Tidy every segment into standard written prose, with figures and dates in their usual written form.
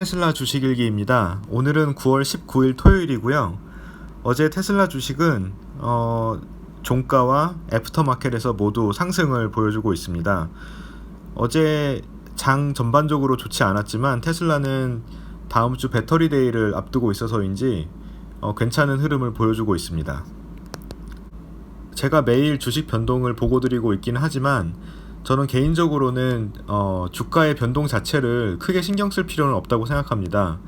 테슬라 주식일기입니다. 오늘은 9월 19일 토요일이고요. 어제 테슬라 주식은 종가와 애프터마켓에서 모두 상승을 보여주고 있습니다. 어제 장 전반적으로 좋지 않았지만 테슬라는 다음 주 배터리 데이를 앞두고 있어서인지 괜찮은 흐름을 보여주고 있습니다. 제가 매일 주식 변동을 보고 드리고 있긴 하지만 저는 개인적으로는 주가의 변동 자체를 크게 신경 쓸 필요는 없다고 생각합니다.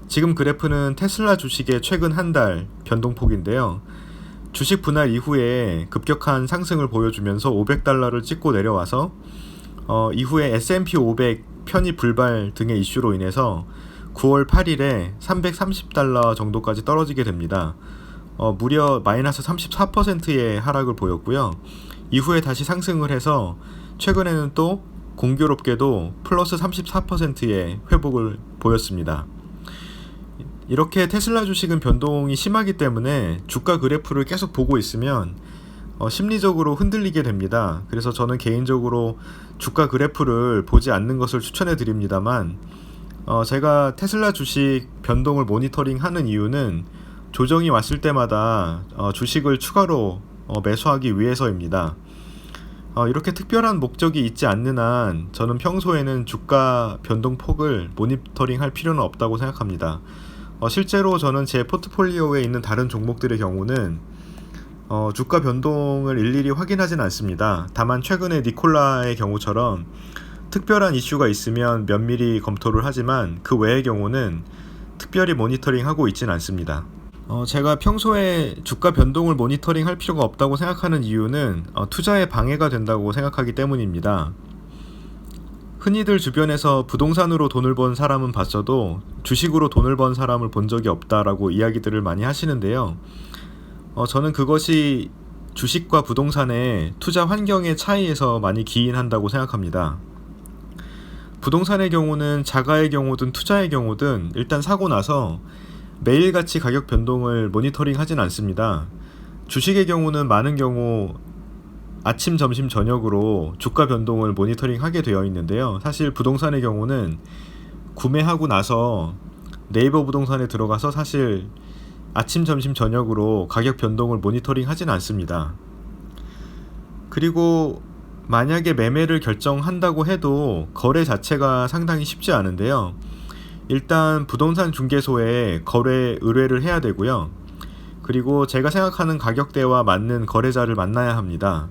지금 그래프는 테슬라 주식의 최근 한 달 변동폭인데요. 주식 분할 이후에 급격한 상승을 보여주면서 $500를 찍고 내려와서 이후에 S&P 500 편입 불발 등의 이슈로 인해서 9월 8일에 $330 정도까지 떨어지게 됩니다. 무려 마이너스 34%의 하락을 보였고요. 이후에 다시 상승을 해서 최근에는 또 공교롭게도 플러스 34%의 회복을 보였습니다. 이렇게 테슬라 주식은 변동이 심하기 때문에 주가 그래프를 계속 보고 있으면 심리적으로 흔들리게 됩니다. 그래서 저는 개인적으로 주가 그래프를 보지 않는 것을 추천해 드립니다만 제가 테슬라 주식 변동을 모니터링 하는 이유는 조정이 왔을 때마다 주식을 추가로 매수하기 위해서입니다. 이렇게 특별한 목적이 있지 않는 한 저는 평소에는 주가 변동폭을 모니터링 할 필요는 없다고 생각합니다. 실제로 저는 제 포트폴리오에 있는 다른 종목들의 경우는 주가 변동을 일일이 확인하진 않습니다. 다만 최근에 니콜라의 경우처럼 특별한 이슈가 있으면 면밀히 검토를 하지만 그 외의 경우는 특별히 모니터링하고 있진 않습니다. 제가 평소에 주가 변동을 모니터링 할 필요가 없다고 생각하는 이유는 투자에 방해가 된다고 생각하기 때문입니다. 흔히들 주변에서 부동산으로 돈을 번 사람은 봤어도 주식으로 돈을 번 사람을 본 적이 없다라고 이야기들을 많이 하시는데요. 저는 그것이 주식과 부동산의 투자 환경의 차이에서 많이 기인한다고 생각합니다. 부동산의 경우는 자가의 경우든 투자의 경우든 일단 사고 나서 매일같이 가격 변동을 모니터링 하진 않습니다. 주식의 경우는 많은 경우 아침, 점심, 저녁으로 주가 변동을 모니터링 하게 되어 있는데요. 사실 부동산의 경우는 구매하고 나서 네이버 부동산에 들어가서 사실 아침, 점심, 저녁으로 가격 변동을 모니터링 하진 않습니다. 그리고 만약에 매매를 결정한다고 해도 거래 자체가 상당히 쉽지 않은데요. 일단 부동산 중개소에 거래 의뢰를 해야 되고요. 그리고 제가 생각하는 가격대와 맞는 거래자를 만나야 합니다.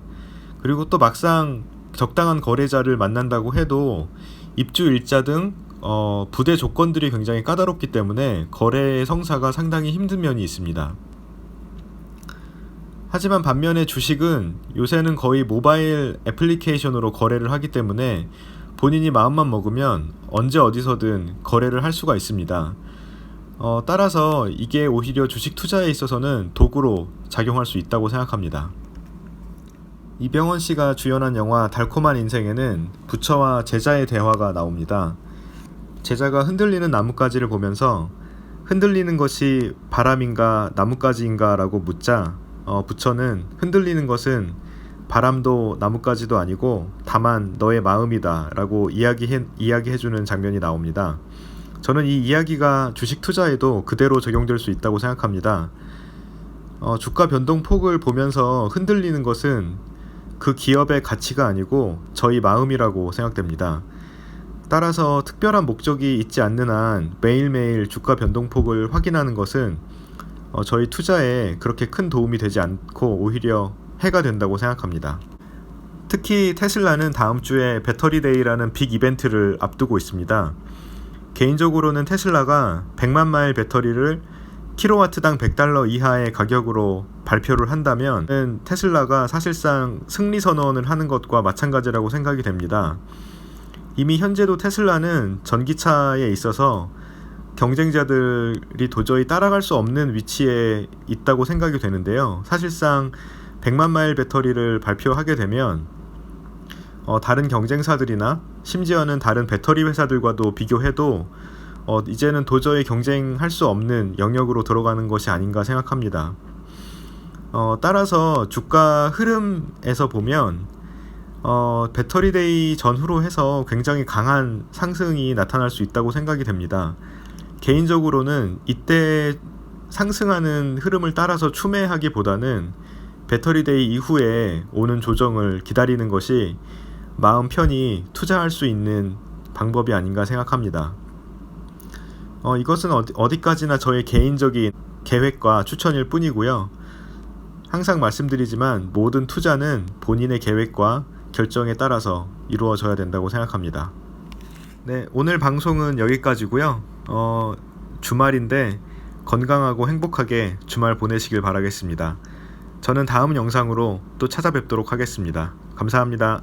그리고 또 막상 적당한 거래자를 만난다고 해도 입주 일자 등 부대 조건들이 굉장히 까다롭기 때문에 거래 성사가 상당히 힘든 면이 있습니다. 하지만 반면에 주식은 요새는 거의 모바일 애플리케이션으로 거래를 하기 때문에 본인이 마음만 먹으면 언제 어디서든 거래를 할 수가 있습니다. 따라서 이게 오히려 주식 투자에 있어서는 도구로 작용할 수 있다고 생각합니다. 이병헌 씨가 주연한 영화 달콤한 인생에는 부처와 제자의 대화가 나옵니다. 제자가 흔들리는 나뭇가지를 보면서 흔들리는 것이 바람인가 나뭇가지인가 라고 묻자 부처는 흔들리는 것은 바람도 나뭇가지도 아니고 다만 너의 마음이다 라고 이야기해주는 장면이 나옵니다. 저는 이 이야기가 주식 투자에도 그대로 적용될 수 있다고 생각합니다. 주가 변동폭을 보면서 흔들리는 것은 그 기업의 가치가 아니고 저희 마음이라고 생각됩니다. 따라서 특별한 목적이 있지 않는 한 매일매일 주가 변동폭을 확인하는 것은 저희 투자에 그렇게 큰 도움이 되지 않고 오히려 해가 된다고 생각합니다. 특히 테슬라는 다음 주에 배터리 데이라는 빅 이벤트를 앞두고 있습니다. 개인적으로는 테슬라가 100만 마일 배터리를 킬로와트당 $100 이하의 가격으로 발표를 한다면 테슬라가 사실상 승리 선언을 하는 것과 마찬가지라고 생각이 됩니다. 이미 현재도 테슬라는 전기차에 있어서 경쟁자들이 도저히 따라갈 수 없는 위치에 있다고 생각이 되는데요. 사실상 100만 마일 배터리를 발표하게 되면 다른 경쟁사들이나 심지어는 다른 배터리 회사들과도 비교해도 이제는 도저히 경쟁할 수 없는 영역으로 들어가는 것이 아닌가 생각합니다. 따라서 주가 흐름에서 보면 배터리데이 전후로 해서 굉장히 강한 상승이 나타날 수 있다고 생각이 됩니다. 개인적으로는 이때 상승하는 흐름을 따라서 추매하기보다는 배터리데이 이후에 오는 조정을 기다리는 것이 마음 편히 투자할 수 있는 방법이 아닌가 생각합니다. 이것은 어디까지나 저의 개인적인 계획과 추천일 뿐이고요. 항상 말씀드리지만 모든 투자는 본인의 계획과 결정에 따라서 이루어져야 된다고 생각합니다. 네, 오늘 방송은 여기까지고요. 주말인데 건강하고 행복하게 주말 보내시길 바라겠습니다. 저는 다음 영상으로 또 찾아뵙도록 하겠습니다. 감사합니다.